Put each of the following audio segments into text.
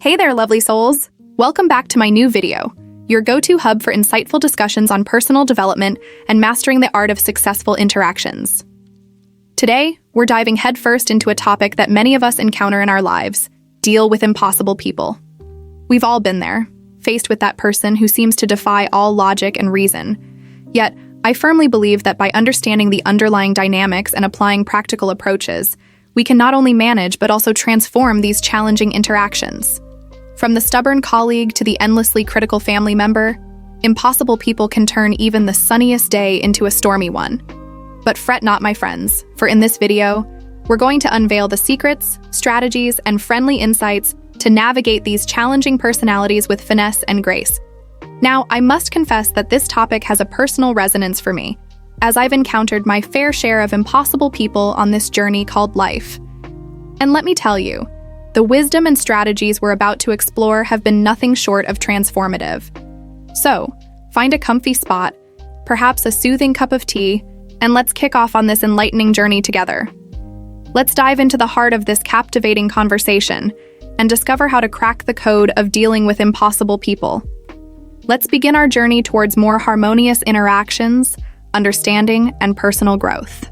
Hey there, lovely souls! Welcome back to my new video, your go-to hub for insightful discussions on personal development and mastering the art of successful interactions. Today, we're diving headfirst into a topic that many of us encounter in our lives: deal with impossible people. We've all been there, faced with that person who seems to defy all logic and reason. Yet, I firmly believe that by understanding the underlying dynamics and applying practical approaches, we can not only manage but also transform these challenging interactions. From the stubborn colleague to the endlessly critical family member, impossible people can turn even the sunniest day into a stormy one. But fret not, my friends, for in this video, we're going to unveil the secrets, strategies, and friendly insights to navigate these challenging personalities with finesse and grace. Now, I must confess that this topic has a personal resonance for me, as I've encountered my fair share of impossible people on this journey called life. And let me tell you, the wisdom and strategies we're about to explore have been nothing short of transformative. So, find a comfy spot, perhaps a soothing cup of tea, and let's kick off on this enlightening journey together. Let's dive into the heart of this captivating conversation and discover how to crack the code of dealing with impossible people. Let's begin our journey towards more harmonious interactions, understanding, and personal growth.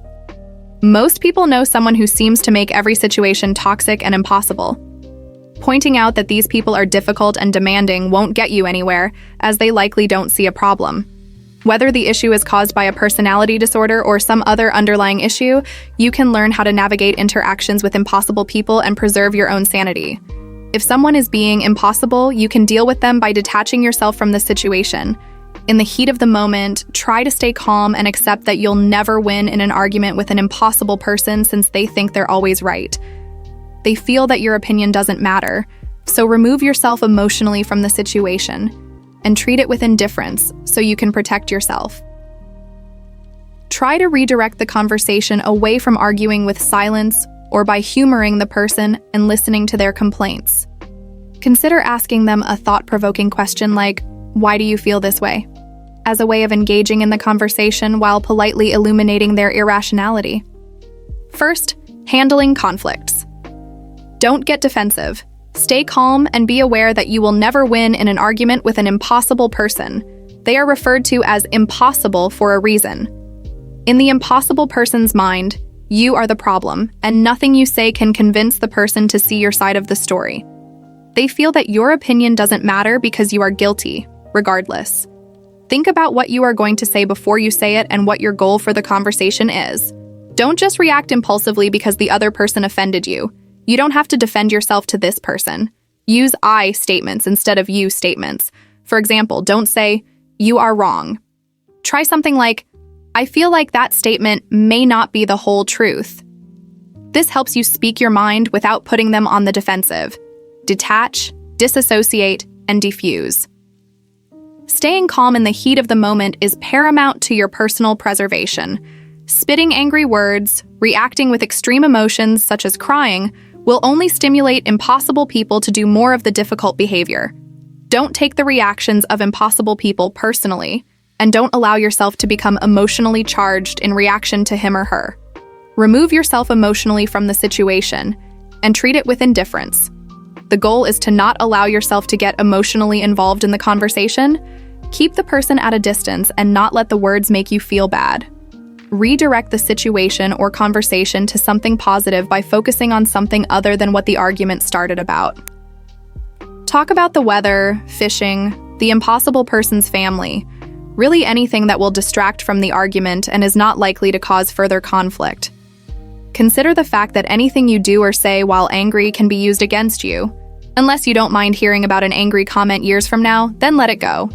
Most people know someone who seems to make every situation toxic and impossible. Pointing out that these people are difficult and demanding won't get you anywhere, as they likely don't see a problem. Whether the issue is caused by a personality disorder or some other underlying issue, you can learn how to navigate interactions with impossible people and preserve your own sanity. If someone is being impossible, you can deal with them by detaching yourself from the situation. In the heat of the moment, try to stay calm and accept that you'll never win in an argument with an impossible person since they think they're always right. They feel that your opinion doesn't matter, so remove yourself emotionally from the situation and treat it with indifference so you can protect yourself. Try to redirect the conversation away from arguing with silence or by humoring the person and listening to their complaints. Consider asking them a thought-provoking question like, "Why do you feel this way?" as a way of engaging in the conversation while politely illuminating their irrationality. First, handling conflicts. Don't get defensive. Stay calm and be aware that you will never win in an argument with an impossible person. They are referred to as impossible for a reason. In the impossible person's mind, you are the problem, and nothing you say can convince the person to see your side of the story. They feel that your opinion doesn't matter because you are guilty, regardless. Think about what you are going to say before you say it and what your goal for the conversation is. Don't just react impulsively because the other person offended you. You don't have to defend yourself to this person. Use I statements instead of you statements. For example, don't say, "You are wrong." Try something like, "I feel like that statement may not be the whole truth." This helps you speak your mind without putting them on the defensive. Detach, disassociate, and defuse. Staying calm in the heat of the moment is paramount to your personal preservation. Spitting angry words, reacting with extreme emotions such as crying, will only stimulate impossible people to do more of the difficult behavior. Don't take the reactions of impossible people personally, and don't allow yourself to become emotionally charged in reaction to him or her. Remove yourself emotionally from the situation and treat it with indifference. The goal is to not allow yourself to get emotionally involved in the conversation. Keep the person at a distance and not let the words make you feel bad. Redirect the situation or conversation to something positive by focusing on something other than what the argument started about. Talk about the weather, fishing, the impossible person's family, really anything that will distract from the argument and is not likely to cause further conflict. Consider the fact that anything you do or say while angry can be used against you. Unless you don't mind hearing about an angry comment years from now, then let it go.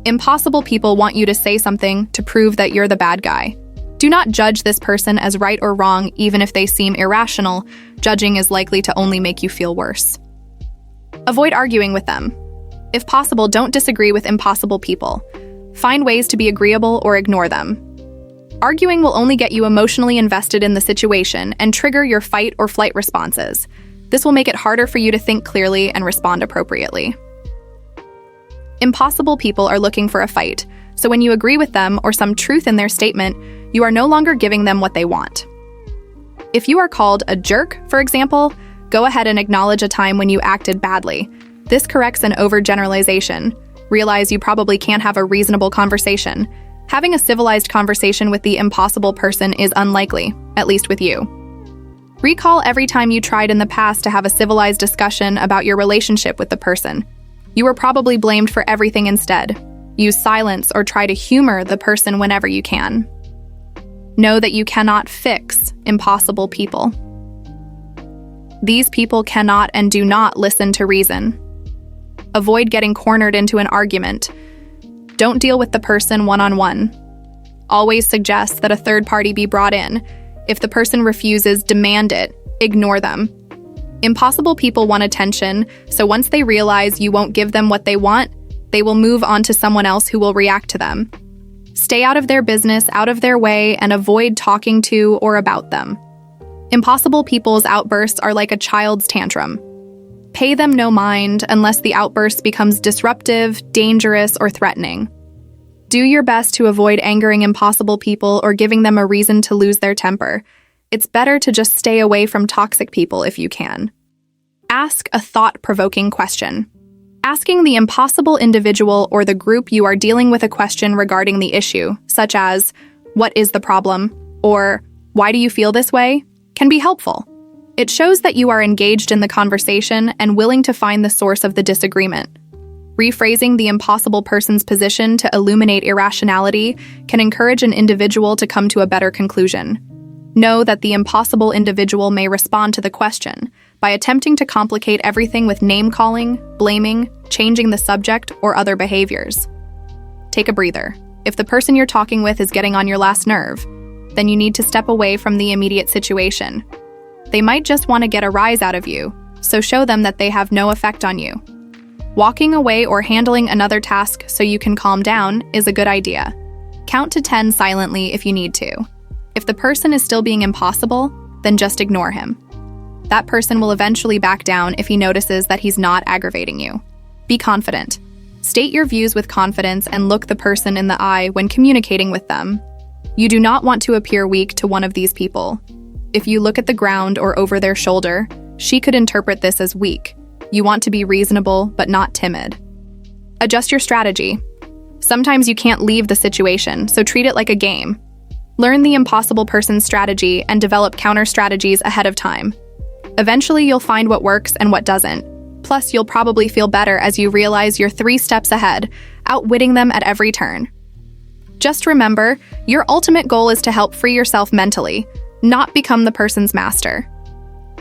Impossible people want you to say something to prove that you're the bad guy. Do not judge this person as right or wrong, even if they seem irrational. Judging is likely to only make you feel worse. Avoid arguing with them. If possible, don't disagree with impossible people. Find ways to be agreeable or ignore them. Arguing will only get you emotionally invested in the situation and trigger your fight or flight responses. This will make it harder for you to think clearly and respond appropriately. Impossible people are looking for a fight, so when you agree with them or some truth in their statement, you are no longer giving them what they want. If you are called a jerk, for example, go ahead and acknowledge a time when you acted badly. This corrects an overgeneralization. Realize you probably can't have a reasonable conversation. Having a civilized conversation with the impossible person is unlikely, at least with you. Recall every time you tried in the past to have a civilized discussion about your relationship with the person. You were probably blamed for everything instead. Use silence or try to humor the person whenever you can. Know that you cannot fix impossible people. These people cannot and do not listen to reason. Avoid getting cornered into an argument. Don't deal with the person one-on-one. Always suggest that a third party be brought in. If the person refuses, demand it. Ignore them. Impossible people want attention, so once they realize you won't give them what they want, they will move on to someone else who will react to them. Stay out of their business, out of their way, and avoid talking to or about them. Impossible people's outbursts are like a child's tantrum. Pay them no mind unless the outburst becomes disruptive, dangerous, or threatening. Do your best to avoid angering impossible people or giving them a reason to lose their temper. It's better to just stay away from toxic people if you can. Ask a thought-provoking question. Asking the impossible individual or the group you are dealing with a question regarding the issue, such as, "What is the problem?" or "Why do you feel this way?" can be helpful. It shows that you are engaged in the conversation and willing to find the source of the disagreement. Rephrasing the impossible person's position to illuminate irrationality can encourage an individual to come to a better conclusion. Know that the impossible individual may respond to the question by attempting to complicate everything with name-calling, blaming, changing the subject, or other behaviors. Take a breather. If the person you're talking with is getting on your last nerve, then you need to step away from the immediate situation. They might just want to get a rise out of you, so show them that they have no effect on you. Walking away or handling another task so you can calm down is a good idea. Count to 10 silently if you need to. If the person is still being impossible, then just ignore him. That person will eventually back down if he notices that he's not aggravating you. Be confident. State your views with confidence and look the person in the eye when communicating with them. You do not want to appear weak to one of these people. If you look at the ground or over their shoulder, she could interpret this as weak. You want to be reasonable, but not timid. Adjust your strategy. Sometimes you can't leave the situation, so treat it like a game. Learn the impossible person's strategy and develop counter strategies ahead of time. Eventually, you'll find what works and what doesn't. Plus, you'll probably feel better as you realize you're 3 steps ahead, outwitting them at every turn. Just remember, your ultimate goal is to help free yourself mentally, not become the person's master.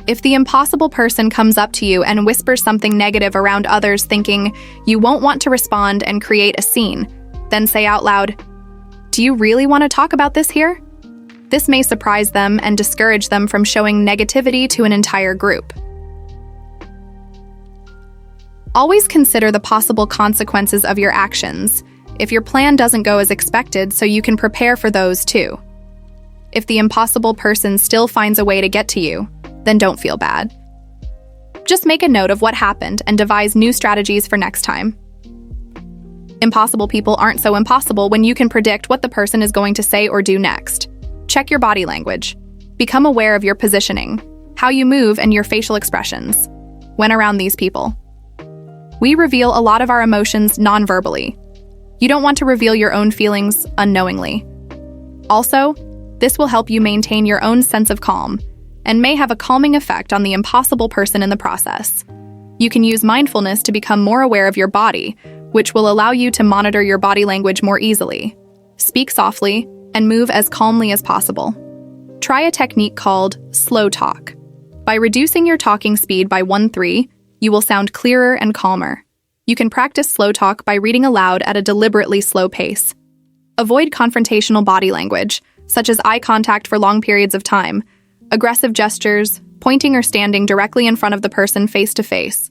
If the impossible person comes up to you and whispers something negative around others thinking you won't want to respond and create a scene, then say out loud, "Do you really want to talk about this here?" This may surprise them and discourage them from showing negativity to an entire group. Always consider the possible consequences of your actions if your plan doesn't go as expected, so you can prepare for those too. If the impossible person still finds a way to get to you, then don't feel bad. Just make a note of what happened and devise new strategies for next time. Impossible people aren't so impossible when you can predict what the person is going to say or do next. Check your body language. Become aware of your positioning, how you move, and your facial expressions when around these people. We reveal a lot of our emotions non-verbally. You don't want to reveal your own feelings unknowingly. Also, this will help you maintain your own sense of calm and may have a calming effect on the impossible person in the process. You can use mindfulness to become more aware of your body, which will allow you to monitor your body language more easily. Speak softly and move as calmly as possible. Try a technique called slow talk. By reducing your talking speed by 1/3, you will sound clearer and calmer. You can practice slow talk by reading aloud at a deliberately slow pace. Avoid confrontational body language, such as eye contact for long periods of time, aggressive gestures, pointing or standing directly in front of the person face to face.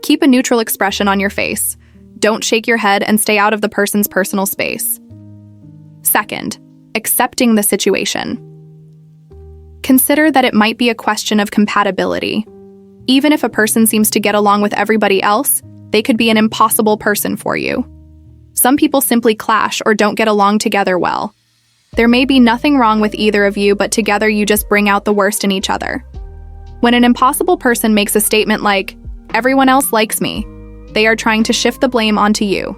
Keep a neutral expression on your face. Don't shake your head and stay out of the person's personal space. Second, accepting the situation. Consider that it might be a question of compatibility. Even if a person seems to get along with everybody else, they could be an impossible person for you. Some people simply clash or don't get along together well. There may be nothing wrong with either of you, but together you just bring out the worst in each other. When an impossible person makes a statement like, "Everyone else likes me," They are trying to shift the blame onto you.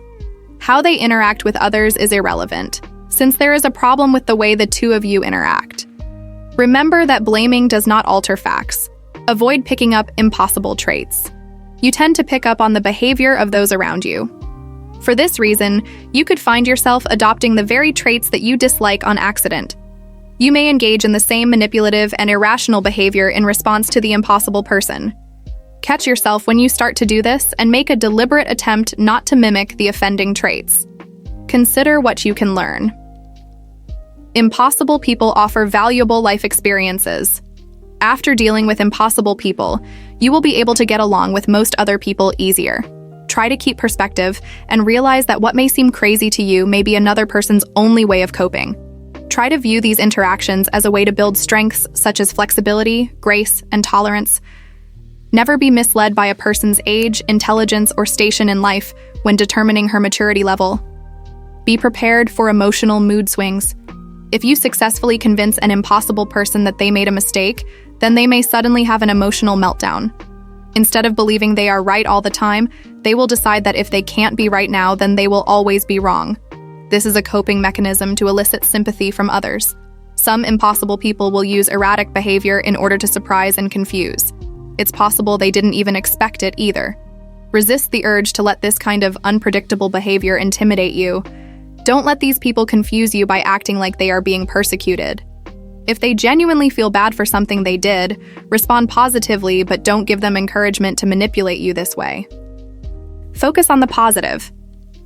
How they interact with others is irrelevant, since there is a problem with the way the two of you interact. Remember that blaming does not alter facts. Avoid picking up impossible traits. You tend to pick up on the behavior of those around you. For this reason, you could find yourself adopting the very traits that you dislike on accident. You may engage in the same manipulative and irrational behavior in response to the impossible person. Catch yourself when you start to do this and make a deliberate attempt not to mimic the offending traits. Consider what you can learn. Impossible people offer valuable life experiences. After dealing with impossible people, you will be able to get along with most other people easier. Try to keep perspective and realize that what may seem crazy to you may be another person's only way of coping. Try to view these interactions as a way to build strengths such as flexibility, grace, and tolerance. Never be misled by a person's age, intelligence, or station in life when determining her maturity level. Be prepared for emotional mood swings. If you successfully convince an impossible person that they made a mistake, then they may suddenly have an emotional meltdown. Instead of believing they are right all the time, they will decide that if they can't be right now, then they will always be wrong. This is a coping mechanism to elicit sympathy from others. Some impossible people will use erratic behavior in order to surprise and confuse. It's possible they didn't even expect it either. Resist the urge to let this kind of unpredictable behavior intimidate you. Don't let these people confuse you by acting like they are being persecuted. If they genuinely feel bad for something they did, respond positively, but don't give them encouragement to manipulate you this way. Focus on the positive.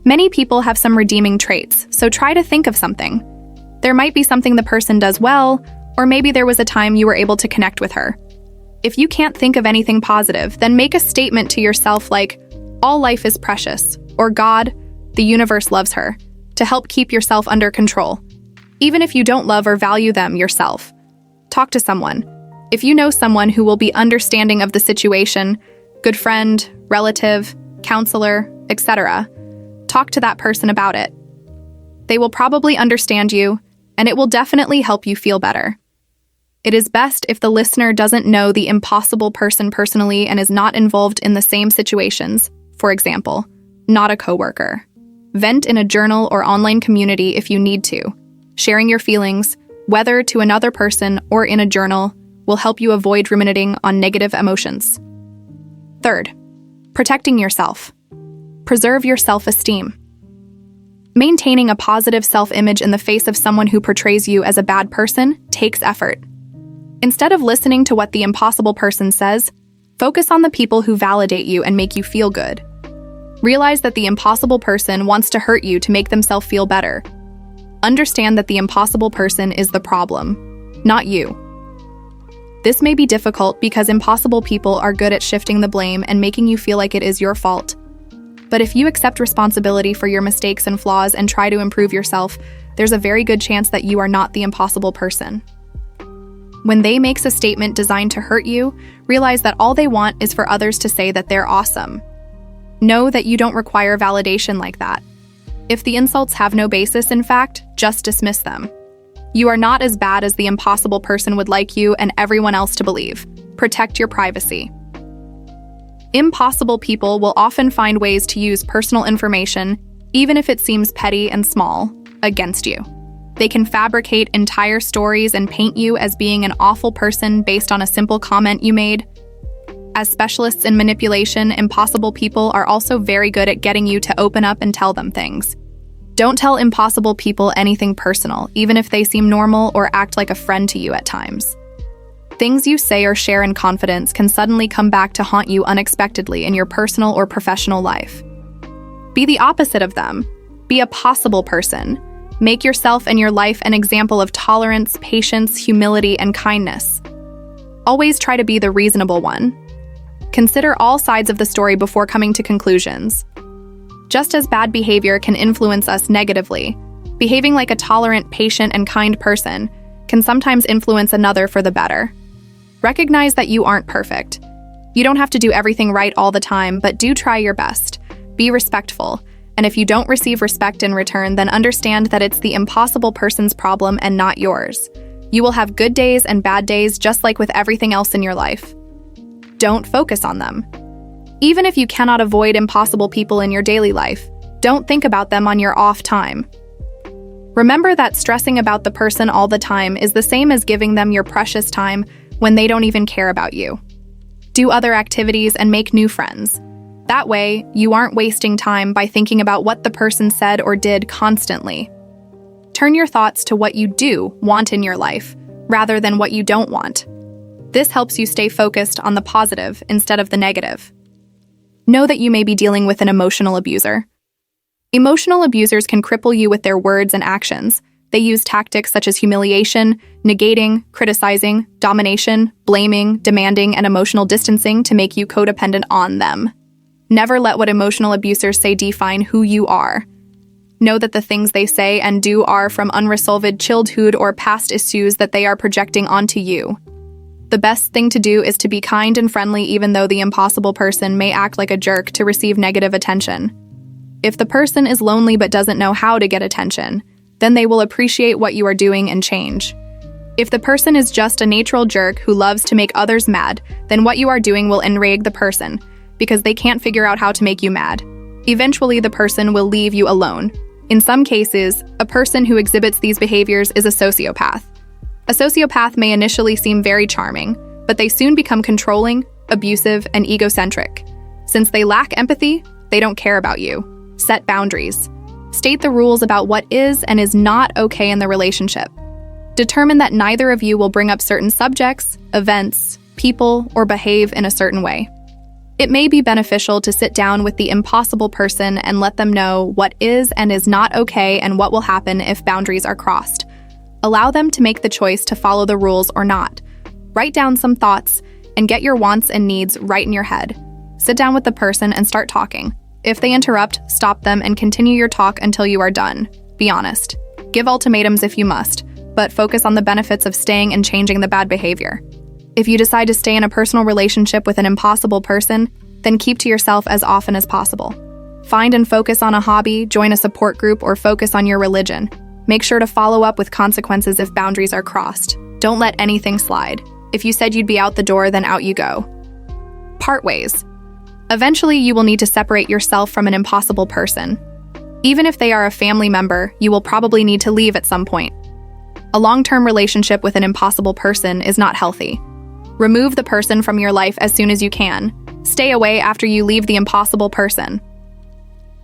Many people have some redeeming traits, so try to think of something. There might be something the person does well, or maybe there was a time you were able to connect with her. If you can't think of anything positive, then make a statement to yourself like, "All life is precious," or "God, the universe loves her," to help keep yourself under control. Even if you don't love or value them yourself, talk to someone. If you know someone who will be understanding of the situation, good friend, relative, counselor, etc., talk to that person about it. They will probably understand you, and it will definitely help you feel better. It is best if the listener doesn't know the impossible person personally and is not involved in the same situations, for example, not a coworker. Vent in a journal or online community if you need to. Sharing your feelings, whether to another person or in a journal, will help you avoid ruminating on negative emotions. Third, protecting yourself. Preserve your self-esteem. Maintaining a positive self-image in the face of someone who portrays you as a bad person takes effort. Instead of listening to what the impossible person says, focus on the people who validate you and make you feel good. Realize that the impossible person wants to hurt you to make themselves feel better. Understand that the impossible person is the problem, not you. This may be difficult because impossible people are good at shifting the blame and making you feel like it is your fault. But if you accept responsibility for your mistakes and flaws and try to improve yourself, there's a very good chance that you are not the impossible person. When they makes a statement designed to hurt you, realize that all they want is for others to say that they're awesome. Know that you don't require validation like that. If the insults have no basis, in fact, just dismiss them. You are not as bad as the impossible person would like you and everyone else to believe. Protect your privacy. Impossible people will often find ways to use personal information, even if it seems petty and small, against you. They can fabricate entire stories and paint you as being an awful person based on a simple comment you made. As specialists in manipulation, impossible people are also very good at getting you to open up and tell them things. Don't tell impossible people anything personal, even if they seem normal or act like a friend to you at times. Things you say or share in confidence can suddenly come back to haunt you unexpectedly in your personal or professional life. Be the opposite of them. Be a possible person. Make yourself and your life an example of tolerance, patience, humility, and kindness. Always try to be the reasonable one. Consider all sides of the story before coming to conclusions. Just as bad behavior can influence us negatively, behaving like a tolerant, patient, and kind person can sometimes influence another for the better. Recognize that you aren't perfect. You don't have to do everything right all the time, but do try your best. Be respectful, and if you don't receive respect in return, then understand that it's the impossible person's problem and not yours. You will have good days and bad days just like with everything else in your life. Don't focus on them. Even if you cannot avoid impossible people in your daily life, don't think about them on your off time. Remember that stressing about the person all the time is the same as giving them your precious time when they don't even care about you. Do other activities and make new friends. That way, you aren't wasting time by thinking about what the person said or did constantly. Turn your thoughts to what you do want in your life, rather than what you don't want. This helps you stay focused on the positive instead of the negative. Know that you may be dealing with an emotional abuser. Emotional abusers can cripple you with their words and actions. They use tactics such as humiliation, negating, criticizing, domination, blaming, demanding, and emotional distancing to make you codependent on them. Never let what emotional abusers say define who you are. Know that the things they say and do are from unresolved childhood or past issues that they are projecting onto you. The best thing to do is to be kind and friendly even though the impossible person may act like a jerk to receive negative attention. If the person is lonely but doesn't know how to get attention, then they will appreciate what you are doing and change. If the person is just a natural jerk who loves to make others mad, then what you are doing will enrage the person, because they can't figure out how to make you mad. Eventually, the person will leave you alone. In some cases, a person who exhibits these behaviors is a sociopath. A sociopath may initially seem very charming, but they soon become controlling, abusive, and egocentric. Since they lack empathy, they don't care about you. Set boundaries. State the rules about what is and is not okay in the relationship. Determine that neither of you will bring up certain subjects, events, people, or behave in a certain way. It may be beneficial to sit down with the impossible person and let them know what is and is not okay and what will happen if boundaries are crossed. Allow them to make the choice to follow the rules or not. Write down some thoughts and get your wants and needs right in your head. Sit down with the person and start talking. If they interrupt, stop them and continue your talk until you are done. Be honest. Give ultimatums if you must, but focus on the benefits of staying and changing the bad behavior. If you decide to stay in a personal relationship with an impossible person, then keep to yourself as often as possible. Find and focus on a hobby, join a support group, or focus on your religion. Make sure to follow up with consequences if boundaries are crossed. Don't let anything slide. If you said you'd be out the door, then out you go. Part ways. Eventually, you will need to separate yourself from an impossible person. Even if they are a family member, you will probably need to leave at some point. A long-term relationship with an impossible person is not healthy. Remove the person from your life as soon as you can. Stay away after you leave the impossible person.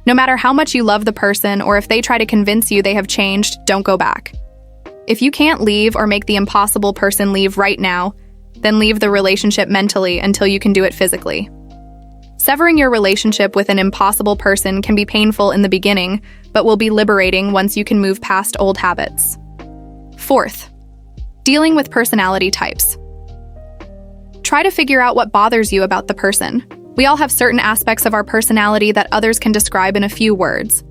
No matter how much you love the person or if they try to convince you they have changed, don't go back. If you can't leave or make the impossible person leave right now, then leave the relationship mentally until you can do it physically. Severing your relationship with an impossible person can be painful in the beginning, but will be liberating once you can move past old habits. Fourth, dealing with personality types. Try to figure out what bothers you about the person. We all have certain aspects of our personality that others can describe in a few words.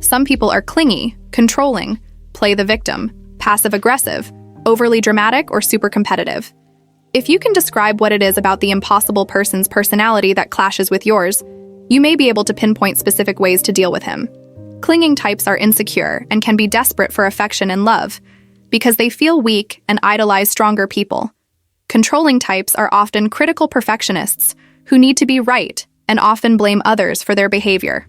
Some people are clingy, controlling, play the victim, passive-aggressive, overly dramatic, or super competitive. If you can describe what it is about the impossible person's personality that clashes with yours, you may be able to pinpoint specific ways to deal with him. Clinging types are insecure and can be desperate for affection and love because they feel weak and idolize stronger people. Controlling types are often critical perfectionists who need to be right and often blame others for their behavior.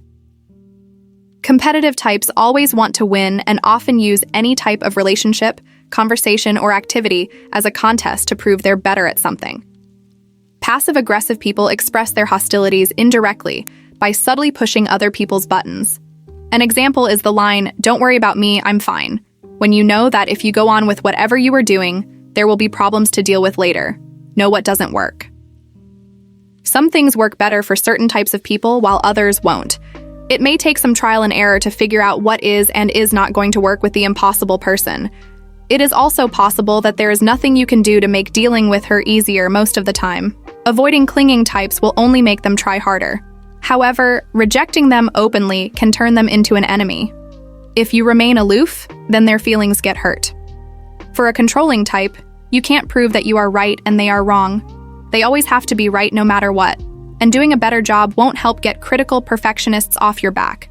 Competitive types always want to win and often use any type of relationship, conversation, or activity as a contest to prove they're better at something. Passive-aggressive people express their hostilities indirectly by subtly pushing other people's buttons. An example is the line, "Don't worry about me, I'm fine," when you know that if you go on with whatever you are doing, there will be problems to deal with later. Know what doesn't work. Some things work better for certain types of people while others won't. It may take some trial and error to figure out what is and is not going to work with the impossible person. It is also possible that there is nothing you can do to make dealing with her easier most of the time. Avoiding clinging types will only make them try harder. However, rejecting them openly can turn them into an enemy. If you remain aloof, then their feelings get hurt. For a controlling type, you can't prove that you are right and they are wrong. They always have to be right no matter what, and doing a better job won't help get critical perfectionists off your back.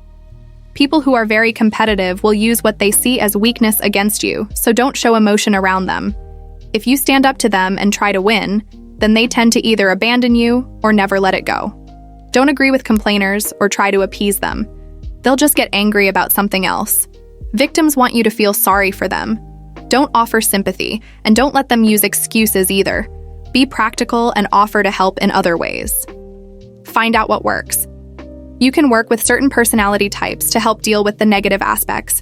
People who are very competitive will use what they see as weakness against you, so don't show emotion around them. If you stand up to them and try to win, then they tend to either abandon you or never let it go. Don't agree with complainers or try to appease them. They'll just get angry about something else. Victims want you to feel sorry for them. Don't offer sympathy, and don't let them use excuses either. Be practical and offer to help in other ways. Find out what works. You can work with certain personality types to help deal with the negative aspects.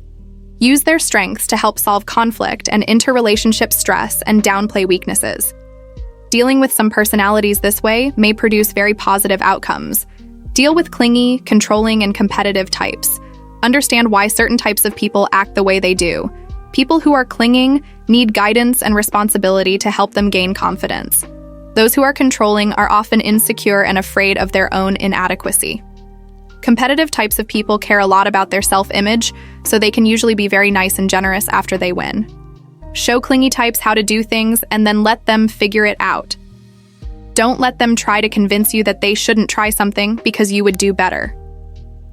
Use their strengths to help solve conflict and interrelationship stress and downplay weaknesses. Dealing with some personalities this way may produce very positive outcomes. Deal with clingy, controlling, and competitive types. Understand why certain types of people act the way they do. People who are clinging need guidance and responsibility to help them gain confidence. Those who are controlling are often insecure and afraid of their own inadequacy. Competitive types of people care a lot about their self-image, so they can usually be very nice and generous after they win. Show clingy types how to do things and then let them figure it out. Don't let them try to convince you that they shouldn't try something because you would do better.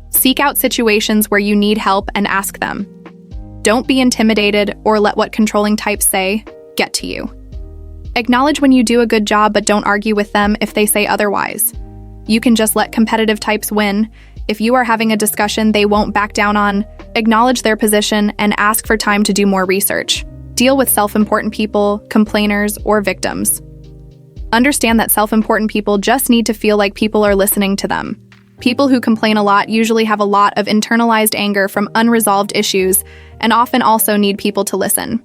Seek out situations where you need help and ask them. Don't be intimidated or let what controlling types say get to you. Acknowledge when you do a good job, but don't argue with them if they say otherwise. You can just let competitive types win. If you are having a discussion they won't back down on, acknowledge their position and ask for time to do more research. Deal with self-important people, complainers, or victims. Understand that self-important people just need to feel like people are listening to them. People who complain a lot usually have a lot of internalized anger from unresolved issues and often also need people to listen.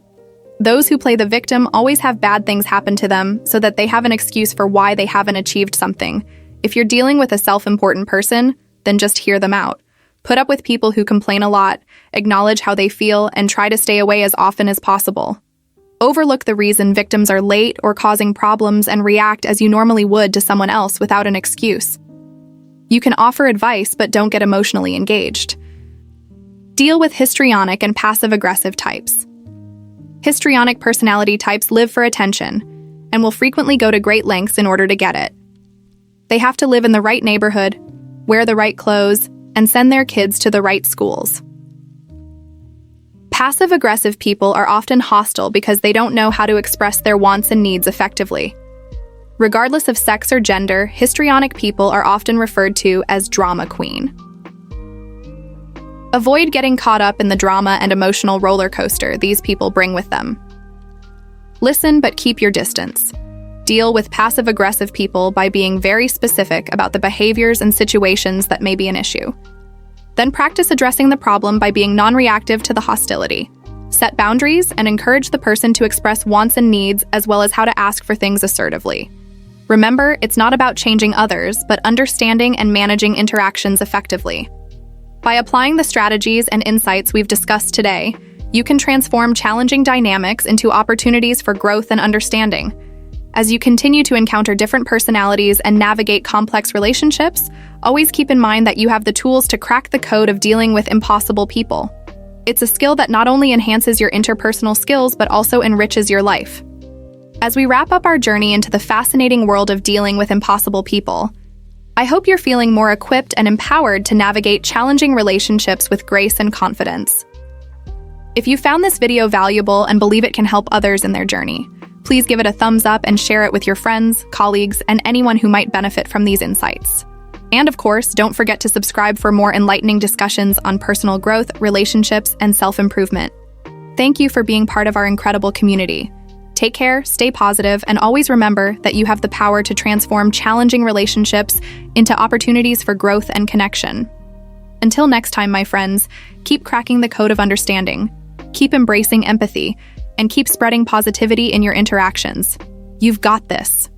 Those who play the victim always have bad things happen to them so that they have an excuse for why they haven't achieved something. If you're dealing with a self-important person, then just hear them out. Put up with people who complain a lot, acknowledge how they feel, and try to stay away as often as possible. Overlook the reason victims are late or causing problems and react as you normally would to someone else without an excuse. You can offer advice, but don't get emotionally engaged. Deal with histrionic and passive-aggressive types. Histrionic personality types live for attention and will frequently go to great lengths in order to get it. They have to live in the right neighborhood, wear the right clothes, and send their kids to the right schools. Passive-aggressive people are often hostile because they don't know how to express their wants and needs effectively. Regardless of sex or gender, histrionic people are often referred to as drama queen. Avoid getting caught up in the drama and emotional roller coaster these people bring with them. Listen, but keep your distance. Deal with passive-aggressive people by being very specific about the behaviors and situations that may be an issue. Then practice addressing the problem by being non-reactive to the hostility. Set boundaries and encourage the person to express wants and needs as well as how to ask for things assertively. Remember, it's not about changing others, but understanding and managing interactions effectively. By applying the strategies and insights we've discussed today, you can transform challenging dynamics into opportunities for growth and understanding. As you continue to encounter different personalities and navigate complex relationships, always keep in mind that you have the tools to crack the code of dealing with impossible people. It's a skill that not only enhances your interpersonal skills, but also enriches your life. As we wrap up our journey into the fascinating world of dealing with impossible people, I hope you're feeling more equipped and empowered to navigate challenging relationships with grace and confidence. If you found this video valuable and believe it can help others in their journey, please give it a thumbs up and share it with your friends, colleagues, and anyone who might benefit from these insights. And of course, don't forget to subscribe for more enlightening discussions on personal growth, relationships, and self-improvement. Thank you for being part of our incredible community. Take care, stay positive, and always remember that you have the power to transform challenging relationships into opportunities for growth and connection. Until next time, my friends, keep cracking the code of understanding, keep embracing empathy, and keep spreading positivity in your interactions. You've got this.